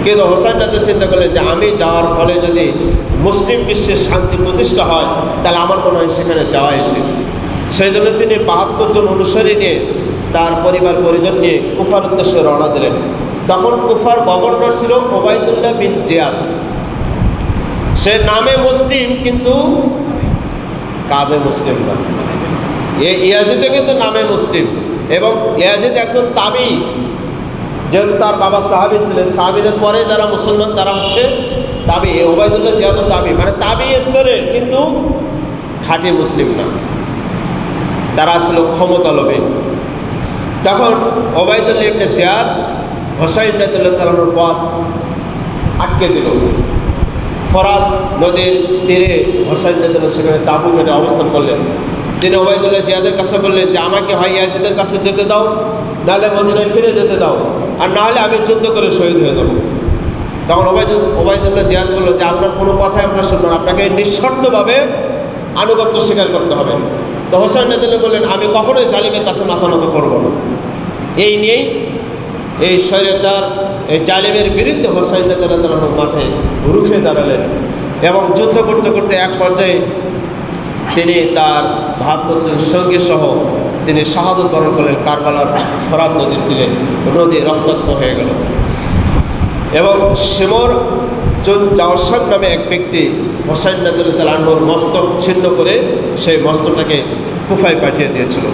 কিন্তু হোসাইন রাতে চিন্তা করলেন যে আমি যাওয়ার ফলে যদি মুসলিম বিশ্বের শান্তি প্রতিষ্ঠা হয় তাহলে আমার মনে হয় সেখানে যাওয়া উচিত। সেই জন্য তিনি ৭২ জন অনুসারী নিয়ে তার পরিবার পরিজন নিয়ে কুফার উদ্দেশ্যে রওনা দিলেন। তখন কুফার গভর্নর ছিল ওবায়দুল্লাহ বিন জিয়াদ। সে নামে মুসলিম কিন্তু কাজে মুসলিম না। ইয়াজিদও কিন্তু নামে মুসলিম, এবং ইয়াজিদ একজন তাবি, যেহেতু তার বাবা সাহাবি ছিলেন। সাহাবিদের পরে যারা মুসলমান তারা হচ্ছে তাবি। ওবায়দুল্লাহ জিয়াদও তাবি, মানে তাবি স্তরের, কিন্তু খাঁটি মুসলিম না। তারা ছিল ক্ষমতা লোভী। তখন ওবায়দুল্লাহ ইবনে জিয়াদ হোসাইন রাদিয়াল্লাহু তাআলার পথ আটকে দিল। ফরাত নদীর তীরে হোসাইন রাদিয়াল্লাহু সেখানে তাঁবু কেটে অবস্থান করলেন। তিনি ওবায়দুল্লাহ জিয়াদের কাছে বললেন যে আমাকে হয় ইয়াজিদের কাছে যেতে দাও, নাহলে মদিনায় ফিরে যেতে দাও, আর নাহলে আমি যুদ্ধ করে শহীদ হয়ে যাব। তখন ওবায়দুল্লাহ জিয়াদ বলল যে আপনার কোনো কথাই আমরা শুনব না, আপনাকে নিঃশর্তভাবে আনুগত্য স্বীকার করতে হবে। তো হোসাইন রাদিয়াল্লাহু বললেন আমি কখনোই জালিমের কাছে মাথা নত করবো না। এই নিয়েই এই স্বৈরাচার, এই জালিমের বিরুদ্ধে হোসাইন রাদিয়াল্লাহু মাঠে রুখে দাঁড়ালেন, এবং যুদ্ধ করতে করতে এক পর্যায়ে তিনি তার ৭২ জন সঙ্গী সহ তিনি শাহাদত বরণ করলেন কারবালার ফরাত নদীর তীরে। নদী রক্তাক্ত হয়ে গেল, এবং শিমর জাওসান নামে এক ব্যক্তি হোসাইন রাদিয়াল্লাহু আনহুর মস্তক ছিন্ন করে সেই মস্তকটাকে কুফায় পাঠিয়ে দিয়েছিল।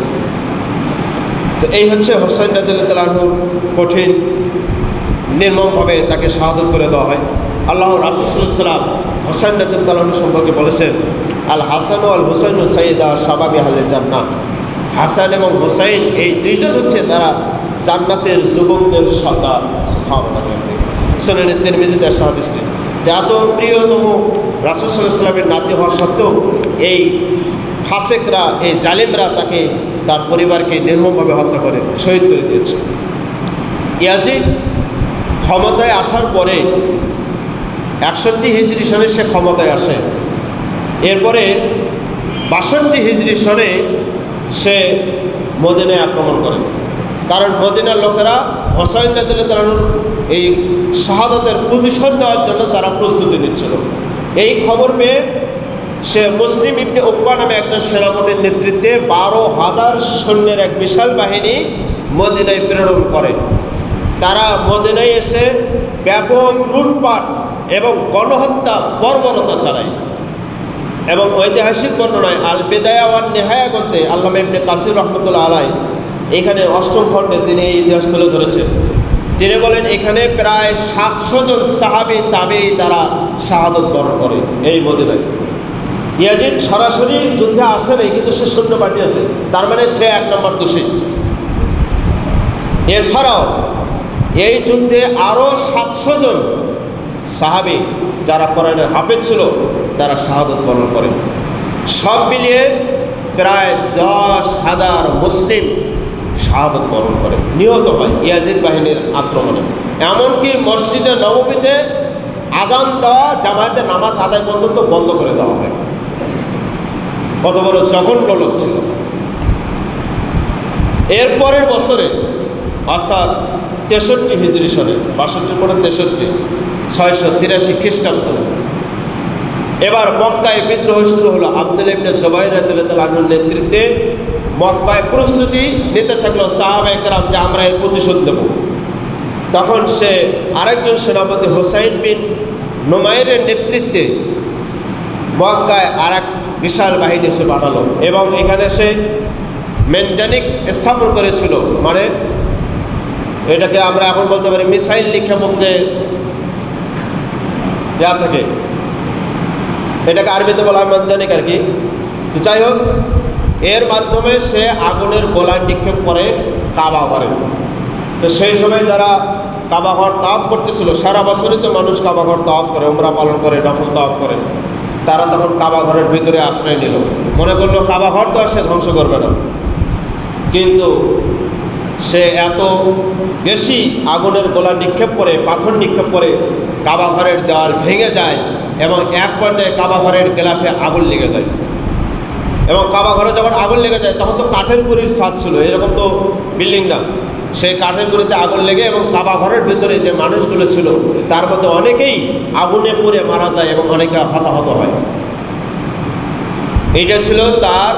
তো এই হচ্ছে হোসাইন রাদিয়াল্লাহু আনহুর কঠিন নির্মমভাবে তাকে শাহাদত করে দেওয়া হয়। আল্লাহ রাসূল সাল্লাল্লাহু আলাইহি ওয়াসাল্লাম হোসাইন রাদিয়াল্লাহু আনহু সম্পর্কে বলেছেন, আল হাসান ও আল হুসাইন সাইয়্যিদা শাবাবি আহলে জান্নাহ। হাসান এবং হোসাইন এই দুইজন হচ্ছে তারা জান্নাতের যুবকদের সর্দার। সুনানে তিরমিজিতে আসছে হাদিসটি। এত প্রিয়তম রাসূল সাল্লাল্লাহু আলাইহি ওয়াসাল্লামের নাতি হওয়া সত্ত্বেও এই ফাসেকরা, এই জালিমরা তাকে, তার পরিবারকে নির্মমভাবে হত্যা করে শহীদ করে দিয়েছে। ইয়াজিদ ক্ষমতায় আসার পরে ৬১ হিজরি সনে সে ক্ষমতায় আসে। এরপরে ৬২ হিজরি সনে সে মদিনায় আক্রমণ করে। কারণ মদিনার লোকেরা হোসাইন রাদিয়াল্লাহু আনহুর এই শাহাদাতের প্রতিশোধ নেওয়ার জন্য তারা প্রস্তুতি নিচ্ছিল। এই খবর পেয়ে সে মুসলিম ইবনে উকবা নামে একজন সেনাপতির নেতৃত্বে ১২,০০০ সৈন্যের এক বিশাল বাহিনী মদিনায় প্রেরণ করে। তারা মদিনায় এসে ব্যাপক লুটপাট এবং গণহত্যা বর্বরতা চালায়। এবং ঐতিহাসিক বর্ণনায় আল বিদায়া ওয়ান নিহায়া গ্রন্থে আল্লামা ইবনে কাসির রহমতুল্লাহ আলাইহি এখানে ৮ম খণ্ডে তিনি এই ইতিহাস তুলে ধরেছেন। তিনি বলেন এখানে প্রায় ৭০০ জন সাহাবী তাবেঈ তারা শাহাদত বরণ করে এই মদিনায়। ইয়াজিদ সরাসরি যুদ্ধে আসে নাই, কিন্তু সে সৈন্য পাঠিয়েছে, তার মানে সে ১ নম্বর দোষী। এছাড়াও এই যুদ্ধে আরও ৭০০ জন সাহাবী যারা কোরআনের হাফেজ ছিল তারা শাহাদত বরণ করে। সব মিলিয়ে প্রায় ১০,০০০ মুসলিম শাহাদত বরণ করে, নিহত হয় ইয়াজিদ বাহিনীর আক্রমণে। এমনকি মসজিদে নববীতে আজান দেওয়া, জামায়াতের নামাজ আদায় পর্যন্ত বন্ধ করে দেওয়া হয়। কত বড় জঘন্য লোক ছিল। এরপরের বছরে অর্থাৎ ৬৩ হিজরি সনে, ৬২ পরে ৬৩, ৬৮৩ খ্রিস্টাব্দ, এবার মক্কায় বিদ্রোহ শুরু হলো। আব্দুল্লাহ ইবনে জুবাইর রাদিয়াল্লাহু আনহুর নেতৃত্বে মক্কায় প্রস্তুতি নিতে থাকলো সাহাবায়ে কেরাম যে আমরা এর প্রতিশোধ নেব। তখন সে আরেকজন সেনাপতি হোসাইন বিন নুমাইরের নেতৃত্বে মক্কায় আর এক বিশাল বাহিনী সে পাঠালো, এবং এখানে সে মেনজানিক স্থাপন করেছিল, মানে এটাকে আমরা এখন বলতে পারি মিসাইল নিক্ষেপক যে থাকে, এটাকে আরবিতে বলা হয় মেনজানিক আর কি। তো যাই হোক, এর মাধ্যমে সে আগুনের গোলা নিক্ষেপ করে কাবা ঘরে। তো সেই সময় যারা কাবা ঘর তাওয়াফ করতেছিল, সারা বছরই তো মানুষ কাবা ঘর তাওয়াফ করে, উমরা পালন করে, নফল তাওয়াফ করে, তারা তখন কাবা ঘরের ভিতরে আশ্রয় নিল। মনে করলো কাবা ঘর তো আর সে ধ্বংস করবে না, কিন্তু সে এত বেশি আগুনের গোলা নিক্ষেপ করে, পাথর নিক্ষেপ করে কাবা ঘরের দেওয়াল ভেঙে যায়, এবং এক পর্যায়ে কাবা ঘরের গেলাফে আগুন লেগে যায়। এবং কাবা ঘরে যখন আগুন লেগে যায় তখন তো কাঠের গুঁড়ির ছাদ ছিল, এরকম তো বিল্ডিং না, সেই কাঠের গুঁড়িতে আগুন লেগে এবং কাবা ঘরের ভিতরে যে মানুষগুলো ছিল তার মধ্যে অনেকেই আগুনে পুড়ে মারা যায় এবং অনেকে হতাহত হয়। এইটা ছিল তার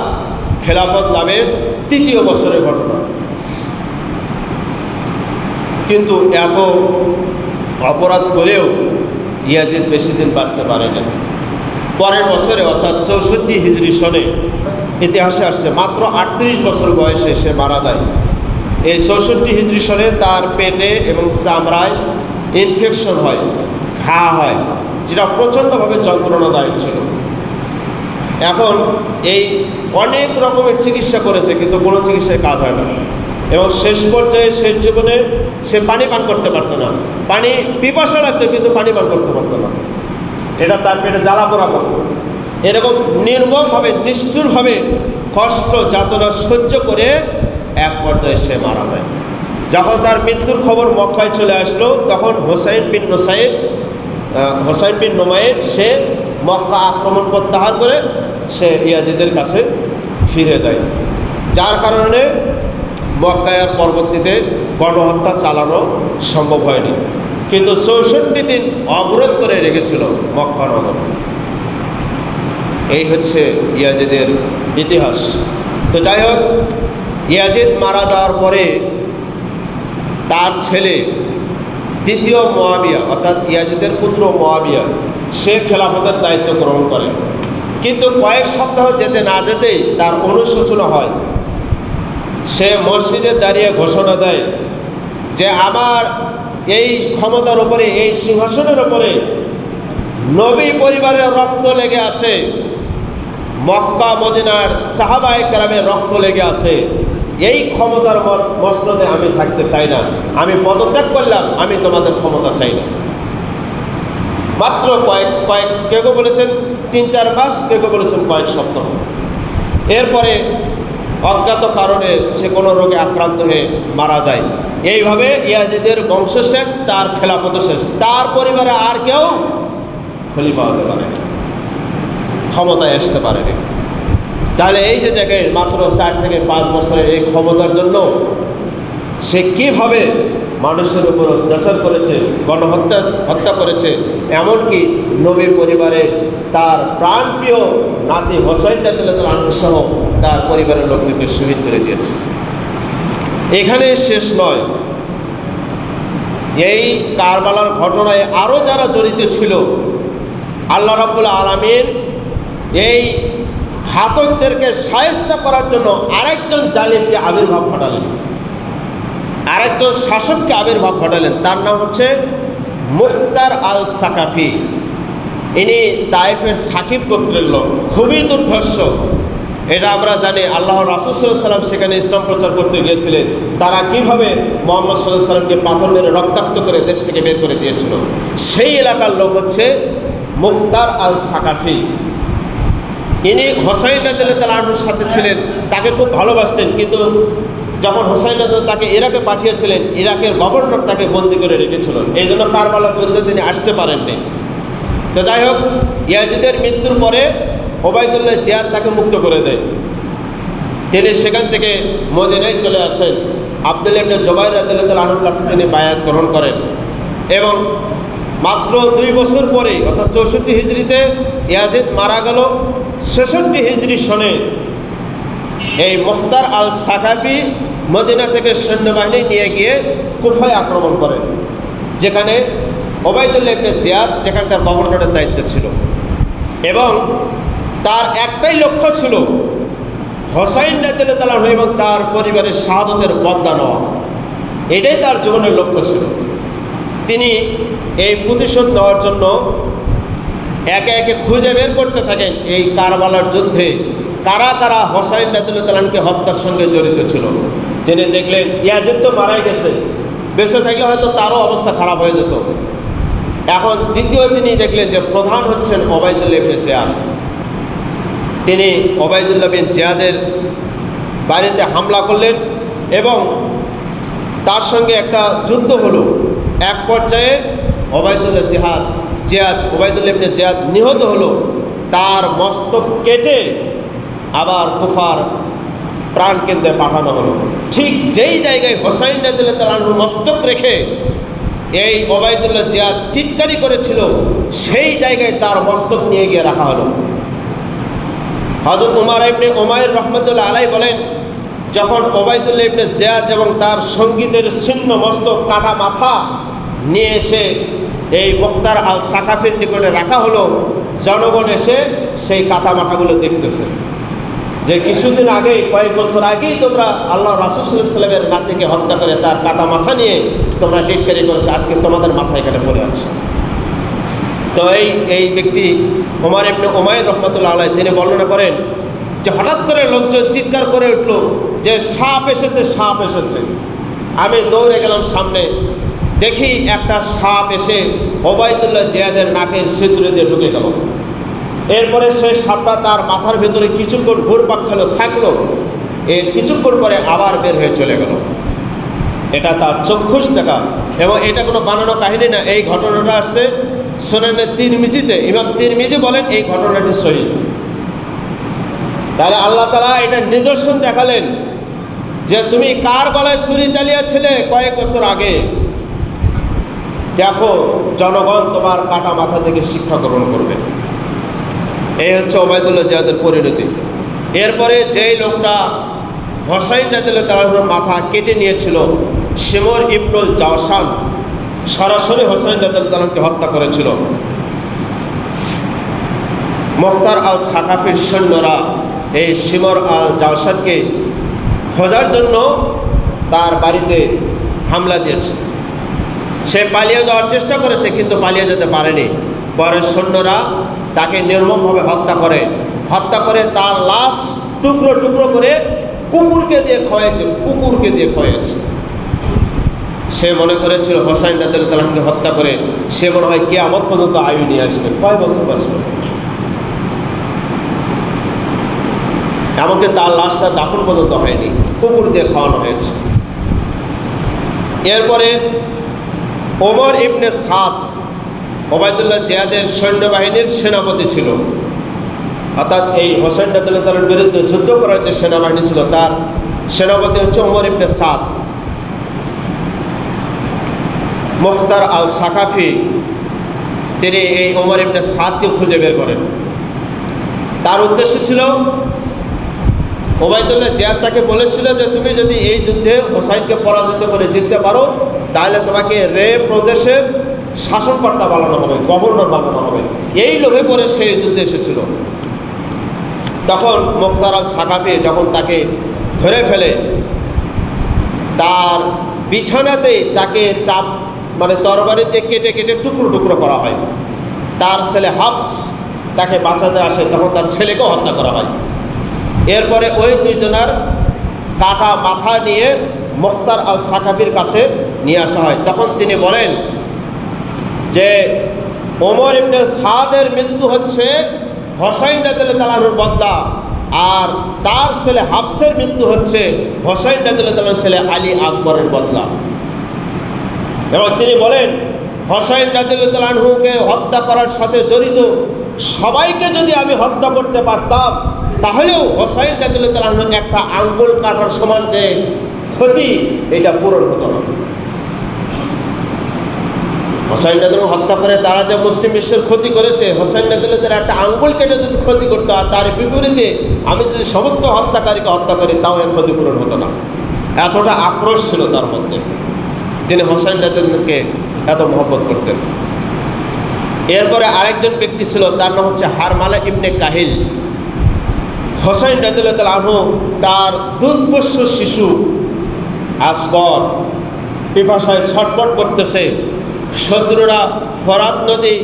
খেলাফত লাভের ৩য় বছরের ঘটনা। কিন্তু এত অপরাধ করেও ইয়াজিদ বেশি দিন বাঁচতে পারেনি। পরের বছরে অর্থাৎ ৬৪ হিজরি সনে ইতিহাসে আসছে মাত্র ৩৮ বছর বয়সে সে মারা যায়। এই ৬৪ হিজরি সনে তার পেটে এবং চামড়ায় ইনফেকশন হয়, ঘা হয়, যেটা প্রচণ্ডভাবে যন্ত্রণাদায়ক ছিল। এখন এই অনেক রকমের চিকিৎসা করেছে কিন্তু কোনো চিকিৎসায় কাজ হয় না এবং শেষ পর্যায়ে শেষ জীবনে সে পানি পান করতে পারতো না, পানি পিপাসা লাগতো কিন্তু পানি পান করতে পারতো না, এটা তার পেটে জ্বালা পোড়া করত। এরকম নির্মমভাবে নিষ্ঠুরভাবে কষ্ট যাতনা সহ্য করে এক পর্যায়ে সে মারা যায়। যখন তার মৃত্যুর খবর মক্কায় চলে আসলো তখন হোসাইন বিন নোমাইর সে মক্কা আক্রমণ প্রত্যাহার করে সে ইয়াজিদের কাছে ফিরে যায়, যার কারণে মক্কায় আর পরবর্তীতে গণহত্যা চালানো সম্ভব হয়নি। কিন্তু ৬৪ দিন অবরোধ করে রেখেছিল মক্কা নগর। এই হচ্ছে ইয়াজিদের ইতিহাস। তো যাই হোক, ইয়াজিদ মারা যাওয়ার পরে তার ছেলে দ্বিতীয় মুয়াবিয়া অর্থাৎ ইয়াজিদের পুত্র মুয়াবিয়া সে খেলাফতের দায়িত্ব গ্রহণ করে। কিন্তু কয়েক সপ্তাহ যেতে না যেতেই তার অনুশোচনা হয়। সে মসজিদে দাঁড়িয়ে ঘোষণা দেয় যে আমার এই ক্ষমতার উপরে, এই সিংহাসনের উপরে নবী পরিবারের রক্ত লেগে আছে, মক্কা মদিনার সাহাবায়ে কেরামের রক্ত লেগে আছে, এই ক্ষমতার মসনদে আমি থাকতে চাই না, আমি পদত্যাগ করলাম, আমি তোমাদের ক্ষমতা চাই না। মাত্র কয়েক কেউ বলেছেন ৩-৪ মাস, কেউ বলেছেন কয়েক সপ্তাহ। এরপরে অজ্ঞাত কারণে সে কোনো রোগে আক্রান্ত হয়ে মারা যায়। এইভাবে ইয়াজিদের বংশ শেষ, তার খেলাফত শেষ, তার পরিবারে আর কেউ খলিফা হতে পারে, ক্ষমতায় আসতে পারেনি। তাহলে এই যে দেখেন মাত্র ৪ থেকে ৫ বছরের এই ক্ষমতার জন্য সে কীভাবে মানুষের উপর অত্যাচার করেছে, হত্যা করেছে, এমনকি নবীর পরিবারে তার প্রাণপ্রিয় নাতি হোসাইন রাদিয়াল্লাহু আনহু সহ তার পরিবারের লোকদেরকে শহীদ করে দিয়েছে। এখানে শেষ নয়, এই কারবালার ঘটনায় আরও যারা জড়িত ছিল আল্লাহ রাব্বুল আলামিন এই ঘাতকদেরকে শায়েস্তা করার জন্য আরেকজন জালিমকে আবির্ভাব ঘটালেন, আরেকজন শাসককে আবির্ভাব ঘটালেন। তার নাম হচ্ছে মুখতার আল সাকাফি। ইনি তায়েফের সাকিব গোত্রের লোক, খুবই দুর্ধর্ষ। এটা আমরা জানি আল্লাহর রাসূল সাল্লাল্লাহু আলাইহি ওয়াসাল্লাম সেখানে ইসলাম প্রচার করতে গিয়েছিলেন, তারা কিভাবে মুহাম্মদ সাল্লাল্লাহু আলাইহি ওয়াসাল্লামকে পাথর মেরে রক্তাক্ত করে দেশ থেকে বের করে দিয়েছিল। সেই এলাকার লোক হচ্ছে মুখতার আল সাকাফি। ইনি হোসাইন রাদিয়াল্লাহু আনহুর সাথে ছিলেন, তাকে খুব ভালোবাসতেন, কিন্তু যখন হোসাইন রাদিয়াল্লাহু তাকে ইরাকে পাঠিয়েছিলেন, ইরাকের গভর্নর তাকে বন্দি করে রেখেছিল, এই জন্য কারবালার যুদ্ধে তিনি আসতে পারেননি। তো যাই হোক, ইয়াজিদের মৃত্যুর পরে ওবায়দুল্লাহ জিয়াদ তাকে মুক্ত করে দেয়। তিনি সেখান থেকে মদিনায় চলে আসেন। আব্দুল্লাহ ইবনে জুবাইর রাদিয়াল্লাহু আনহুর কাছে তিনি বায়াত গ্রহণ করেন এবং মাত্র 2 বছর পরে অর্থাৎ 64 হিজরিতে ইয়াজিদ মারা গেল। 66 হিজরি সনে এই মুখতার আল সাকাফি মদিনা থেকে সৈন্যবাহিনী নিয়ে গিয়ে কুফায় আক্রমণ করেন, যেখানে ওবায়দুল্লাহ ইবনে জিয়াদ যেখানকার গভর্নরের দায়িত্ব ছিল, এবং তার একটাই লক্ষ্য ছিল হোসাইন রাদিয়াল্লাহু আনহু এবং তার পরিবারের শাহাদাতের বদলা নেওয়া। এটাই তার জীবনের লক্ষ্য ছিল। তিনি এই প্রতিশোধ নেওয়ার জন্য একে একে খুঁজে বের করতে থাকেন এই কারবালার যুদ্ধে কারা কারা হোসাইন রাদিয়াল্লাহু আনহুকে হত্যার সঙ্গে জড়িত ছিল। তিনি দেখলেন ইয়াজিদ তো মারাই গেছে, বেঁচে থাকলে হয়তো তারও অবস্থা খারাপ হয়ে যেত। এখন দ্বিতীয় তিনি দেখলেন যে প্রধান হচ্ছেন ওবায়দুল্লাহ ইবনে জিয়াদ। তিনি ওবায়দুল্লাহ বিন জিয়াদের বাড়িতে হামলা করলেন এবং তার সঙ্গে একটা যুদ্ধ হলো। এক পর্যায়ে ওবায়দুল্লাহ ইবনে জিয়াদ নিহত হলো। তার মস্তক কেটে আবার কুফার প্রাণ কেন্দ্রে পাঠানো হলো। ঠিক যেই জায়গায় হোসাইন রাদিয়াল্লাহু তাআলা আনহু মস্তক রেখে এই ওবায়দুল্লাহ জিয়াদ টিটকারি করেছিল, সেই জায়গায় তার মস্তক নিয়ে গিয়ে রাখা হলো। হযরত উমর ইবনে উমাইর রাহমাতুল্লাহ আলাইহি বলেন, যখন ওবায়দুল্লাহ ইবনে জিয়াদ এবং তার সঙ্গীদের ছিন্ন মস্তক কাটা মাথা নিয়ে এসে এই মুখতার আল সাকাফির নিকটে রাখা হলো, জনগণ এসে সেই কাটা মাথাগুলো দেখতেছে যে কিছুদিন আগেই, কয়েক বছর আগেই তোমরা আল্লাহ রাসূল সাল্লাল্লাহু আলাইহি ওয়াসাল্লামের নাতিকে হত্যা করে তার কাটা মাথা নিয়ে তোমরা টিটকারি করেছো, আজকে তোমাদের মাথা এখানে পড়ে আছে। তো এই ব্যক্তি ওমর ইবনে উমাইর রাহমাতুল্লাহ আলাইহি তিনি বর্ণনা করেন যে হঠাৎ করে লোকজন চিৎকার করে উঠল যে সাপ এসেছে, সাপ এসেছে। আমি দৌড়ে গেলাম সামনে, দেখি একটা সাপ এসে ওবায়দুল্লাহ জিয়াদের নাকের ছিদ্রে দিয়ে ঢুকে গেল। এরপরে সেই সাপটা তার মাথার ভেতরে কিছুক্ষণ ঘুরপাক খেলো, থাকলো, এর কিছুক্ষণ পরে আবার বের হয়ে চলে গেল। এটা তার চক্ষুষ দেখা, এবং এটা কোনো বানানো কাহিনী না। এই ঘটনাটা আসছে সুনানে তিরমিজিতে। ইমাম তিরমিজি বলেন এই ঘটনাটি সহিহ। তাহলে আল্লাহ তাআলা এটা নিদর্শন দেখালেন যে তুমি কার গলায় ছুরি চালিয়েছিলে কয়েক বছর আগে, দেখো জনগণ তোমার কাটা মাথা থেকে শিক্ষা গ্রহণ করবে। এই হচ্ছে ওবায়দুল্লাহ জিয়াদের পরিণতি। এরপরে যেই লোকটা হোসাইন রাদিয়াল্লাহু তাআলার মাথা কেটে নিয়েছিল, শিমর ইবনুল জাওশান সরাসরি হোসাইন রাদিয়াল্লাহু তাআলাকে হত্যা করেছিল। মুখতার আল সাকাফির সৈন্যরা এই শিমর আল জাওশানকে খোঁজার জন্য তার বাড়িতে হামলা দিয়েছে। সে পালিয়ে যাওয়ার চেষ্টা করেছে কিন্তু পালিয়ে যেতে পারেনি। পরে সৈন্যরা তাকে নির্মমভাবে হত্যা করে তার লাশ টুকরো টুকরো করে কুকুরকে দিয়ে খাওয়াইছে। সে মনে করেছিল হোসাইন রাদিয়াল্লাহু তাআলাকে হত্যা করে সে মনে হয় কিয়ামত পর্যন্ত আয়ু নিয়ে আসবে, কয় বছর বাঁচবে। এমনকি তার লাশটা দাফন পর্যন্ত হয়নি, কুকুর দিয়ে খাওয়ানো হয়েছে। এরপরে ওমর ইবনে সাদ ওবায়দুল্লাহ জিয়াদের সৈন্যবাহিনীর সেনাপতি ছিল, অর্থাৎ এই হোসাইন রাদিয়াল্লাহু তাআলার বিরুদ্ধে যুদ্ধ করার যে সেনাবাহিনী ছিল তার সেনাপতি হচ্ছে ওমর ইবনে সাদ। মুখতার আল সাকাফি তিনি এই ওমর ইবনে সাদকে খুঁজে বের করেন। তার উদ্দেশ্য ছিল, ওবায়দুল্লাহ জিয়াদ তাকে বলেছিল যে তুমি যদি এই যুদ্ধে হোসাইনকে পরাজিত করে জিততে পারো তাহলে তোমাকে রে প্রদেশের শাসনকর্তা বানানো হবে, গভর্নর বানানো হবে। এই লোভে পড়ে সেই যুদ্ধে এসেছিল। তখন মুখতার আল সাকাফি যখন তাকে ধরে ফেলে, তার বিছানাতেই তাকে তরবারিতে কেটে কেটে টুকরো টুকরো করা হয়। তার ছেলে হাফস তাকে বাঁচাতে আসে, তখন তার ছেলেকেও হত্যা করা হয়। এরপরে ওই দুইজনার কাটা মাথা নিয়ে মুখতার আল সাকাফির কাছে নিয়ে আসা হয়। তখন তিনি বলেন যে ওমর ইবনে সাদের মৃত্যু হচ্ছে হোসাইন রাদিয়াল্লাহু তাআলার বদলা, আর তার ছেলে হাফসের মৃত্যু হচ্ছে হোসাইন রাদিয়াল্লাহু তাআলার ছেলে আলী আকবরের বদলা। এবং তিনি বলেন হোসাইন রাদিয়াল্লাহু তাআলাকে হত্যা করার সাথে জড়িত সবাইকে যদি আমি হত্যা করতে পারতাম তাহলেও হোসাইন রাদিয়াল্লাহু তাআলার একটা আঙ্গুল কাটার সমান যে ক্ষতি এটা পূরণ হতো না। হোসাইন রাদিয়াল্লাহু হত্যা করে তারা যে মুসলিম বিশ্বের ক্ষতি করেছে, হোসাইন রাদিয়াল্লাহু তাআলা একটা আঙ্গুল কেটে যদি ক্ষতি করতো আর তার বিপরীতে আমি যদি সমস্ত হত্যাকারীকে হত্যা করি তাও এর ক্ষতিপূরণ হতো না। এতটা আক্রোশ ছিল তার মধ্যে। তিনি হোসাইন রাদিয়াল্লাহুকে এত মহব্বত করতেন। এরপরে আরেকজন ব্যক্তি ছিল, তার নাম হচ্ছে হারমালা ইবনে কাহিল। হোসাইন রাদিয়াল্লাহু তাআলা আনহু তার দুধপোষ্য শিশু আসগর পিপাসায় ছটফট করতেছে। শত্রুরা ফরাত নদী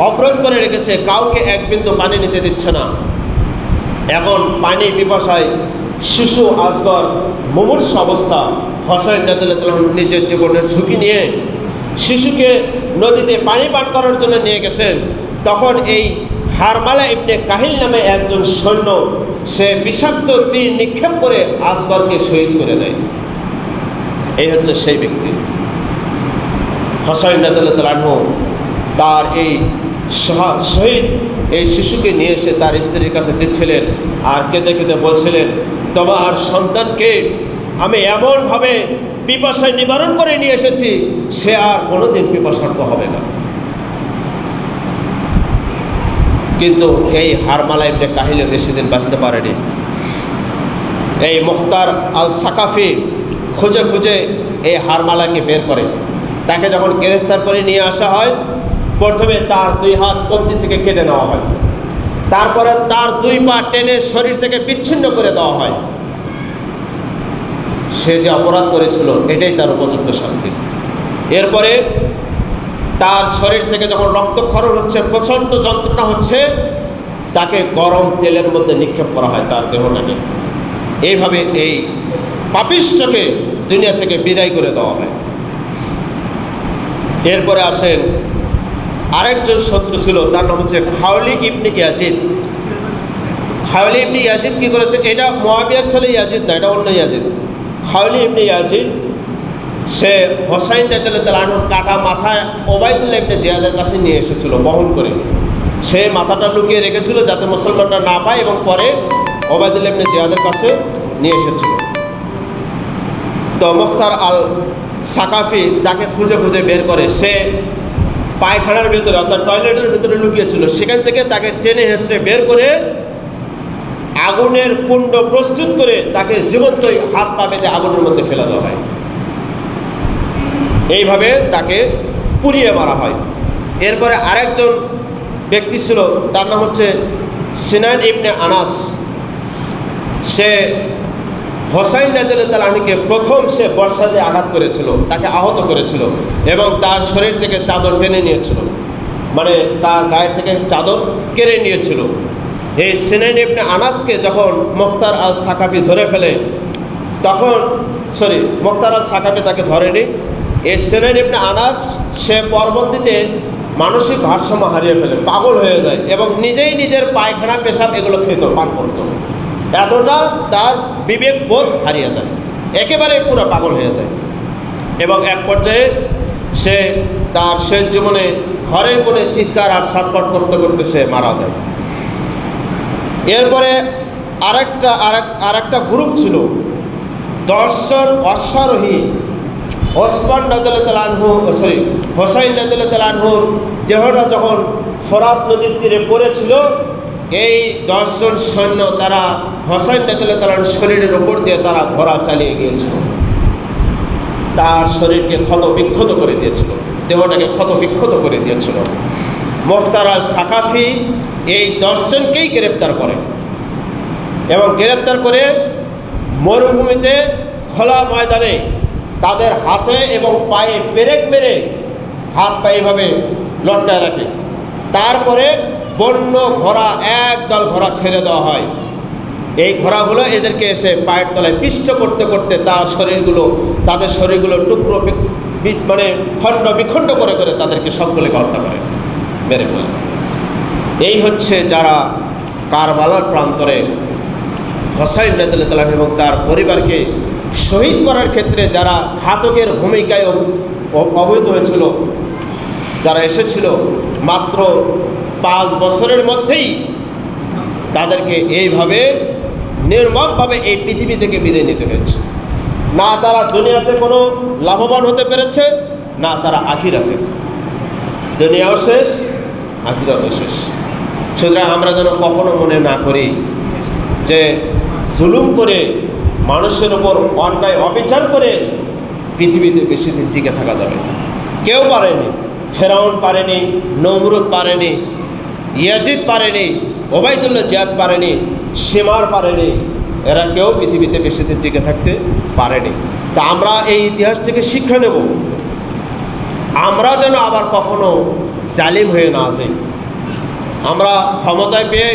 অবরোধ করে রেখেছে, কাউকে এক বিন্দু পানি নিতে দিচ্ছে না। এখন পানি পিপাসায় শিশু আসগর মুমূর্ষ অবস্থা। হোসাইন রাদিয়াল্লাহু তাআলা নিজের জীবনের ঝুঁকি নিয়ে শিশুকে নদীতে পানি পান করার জন্য নিয়ে গেছেন। তখন এই হারমালা ইবনে কাহিল নামে একজন সৈন্য সে বিষাক্ত তীর নিক্ষেপ করে আসগরকে শহীদ করে দেয়। এই হচ্ছে সেই ব্যক্তি। হোসাইন রাদিয়াল্লাহু তাআলা আনহু তার এই শহীদ এই শিশুকে নিয়ে এসে তার স্ত্রীর কাছে দিচ্ছিলেন, আর কেঁদে কেঁদে বলছিলেন, তোমার সন্তানকে আমি এমনভাবে পিপাসায় নিবারণ করে নিয়ে এসেছি, সে আর কোনোদিন পিপাসার্ত হবে না। কিন্তু এই হারমালা ইবনে কাহিল বেশি দিন বাঁচতে পারেনি। এই মুখতার আল সাকাফি খুঁজে খুঁজে এই হারমালাকে বের করে। তাকে যখন গ্রেফতার করে নিয়ে আসা হয়, প্রথমে তার 2 হাত কবজি থেকে কেটে নেওয়া হয়, তারপরে তার 2 পা টেনে শরীর থেকে বিচ্ছিন্ন করে দেওয়া হয়। সে যে অপরাধ করেছিল এটাই তার উপযুক্ত শাস্তি। এরপরে তার শরীর থেকে যখন রক্তক্ষরণ হচ্ছে, প্রচণ্ড যন্ত্রণা হচ্ছে, তাকে গরম তেলের মধ্যে নিক্ষেপ করা হয় তার দেহটাকে। এইভাবে এই পাপিষ্ঠকে দুনিয়া থেকে বিদায় করে দেওয়া হয়। এরপরে আসেন আরেকজন শত্রু ছিল, তার নাম হচ্ছে খাওলি ইবনে ইয়াজিদ। খাওলি ইবনে ইয়াজিদ কী করেছে? এটা মুআবিয়ার ছেলে ইয়াজিদ না, এটা অন্য ইয়াজিদ। খাওলি ইবনে ইয়াজিদ সে হোসাইন রাদিয়াল্লাহু আনহুর কাটা মাথা ওবাইদুল্লাহ ইবনে জিয়াদের কাছে নিয়ে এসেছিল বহন করে। সে মাথাটা লুকিয়ে রেখেছিল যাতে মুসলমানরা না পায়, এবং পরে ওবাইদুল্লাহ ইবনে জিয়াদের কাছে নিয়ে এসেছিল। তো মুখতার আল সাকাফি তাকে খুঁজে খুঁজে বের করে। সে পায়খানার ভিতরে অর্থাৎ টয়লেটের ভিতরে লুকিয়েছিল, সেখান থেকে তাকে টেনে হেঁচড়ে বের করে আগুনের কুণ্ড প্রস্তুত করে তাকে জীবন্তই হাত পা বেঁধে আগুনের মধ্যে ফেলে দেওয়া হয়। এইভাবে তাকে পুড়িয়ে মারা হয়। এরপরে আরেকজন ব্যক্তি ছিল, তার নাম হচ্ছে সিনান ইবনে আনাস। সে হোসাইন রাদিয়াল্লাহু আনহুকে প্রথম সে বর্ষা দিয়ে আঘাত করেছিল, তাকে আহত করেছিল এবং তার শরীর থেকে চাদর টেনে নিয়েছিল, মানে তার গায়ের থেকে চাদর কেড়ে নিয়েছিল। এই সিনান ইবনে আনাসকে যখন মুখতার আল সাকাফি ধরে ফেলে, তখন মুখতার আল সাকাফি তাকে ধরেনি। এই সিনান ইবনে আনাস সে পরবর্তীতে মানসিক ভারসাম্য হারিয়ে ফেলে, পাগল হয়ে যায় এবং নিজেই নিজের পায়খানা পেশাব এগুলো খেত, পান করত। এতটা তার বিবেক বোধ হারিয়ে যায়, একেবারে পুরো পাগল হয়ে যায় এবং এক পর্যায়ে সে তার শেষ জীবনে ঘরে কোণে চিৎকার আর ছটফট করতে করতে সে মারা যায়। এরপরে আরেকটা গ্রুপ ছিল 10 জন অশ্বারোহী। ওসমান রাদিয়াল্লাহু আনহু হোসাইন রাদিয়াল্লাহু আনহুর দেহটা যখন ফোরাত নদীর তীরে পড়েছিল, এই 10 জন সৈন্য তারা হোসাইন রাদিয়াল্লাহু আনহুর শরীরের উপর দিয়ে তারা ঘোড়া চালিয়ে গিয়েছিল, তার শরীরকে ক্ষত বিক্ষত করে দিয়েছিল, দেহটাকে ক্ষত বিক্ষত করে দিয়েছিল। মুখতার আল সাকাফি এই 10 জনকেই গ্রেপ্তার করে এবং গ্রেপ্তার করে মরুভূমিতে খোলা ময়দানে তাদের হাতে এবং পায়ে পেরেক মেরে হাত পা এইভাবে লটকায় রাখে। তারপরে বন্য ঘোড়া, একদল ঘোড়া ছেড়ে দেওয়া হয়। এই ঘোড়াগুলো এদেরকে এসে পায়ের তলায় পিষ্ট করতে করতে তাদের শরীরগুলো টুকরো মানে খণ্ড বিখণ্ড করে করে তাদেরকে সবগুলোকে হত্যা করে, মেরে ফেলে। এই হচ্ছে যারা কারবালার প্রান্তরে হোসাইন রাদিয়াল্লাহু আনহু এবং তার পরিবারকে শহীদ করার ক্ষেত্রে যারা ঘাতকের ভূমিকায় অবহিত হয়েছিল, যারা এসেছিল, মাত্র 5 বছরের মধ্যেই তাদেরকে এইভাবে নির্মমভাবে এই পৃথিবী থেকে বিদায় নিতে হয়েছে। না তারা দুনিয়াতে কোনো লাভবান হতে পেরেছে, না তারা আখিরাতে। দুনিয়াও শেষ, আখিরাতও শেষ। সুতরাং আমরা যেন কখনো মনে না করি যে জুলুম করে, মানুষের ওপর অন্যায় অবিচার করে পৃথিবীতে বেশি দিন টিকে থাকা যাবে। কেউ পারেনি, ফেরাউন পারেনি, নমরুদ পারেনি, ইয়াজিদ পারেনি, ওবাইদুল্লাহ জিয়াদ পারেনি, শিমার পারেনি, এরা কেউ পৃথিবীতে বেশি দিন টিকে থাকতে পারেনি। তা আমরা এই ইতিহাস থেকে শিক্ষা নেব, আমরা যেন আবার কখনো জালিম হয়ে না যাই। আমরা ক্ষমতায় পেয়ে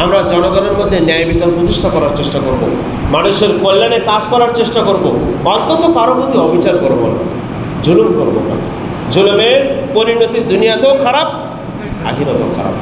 আমরা জনগণের মধ্যে ন্যায় বিচার প্রতিষ্ঠা করার চেষ্টা করব, মানুষের কল্যাণে কাজ করার চেষ্টা করব, অন্তত কারো প্রতি অবিচার করব না, জুলুম করব না। জুলুমের পরিণতি দুনিয়াতেও খারাপ, আখিরাতেও খারাপ।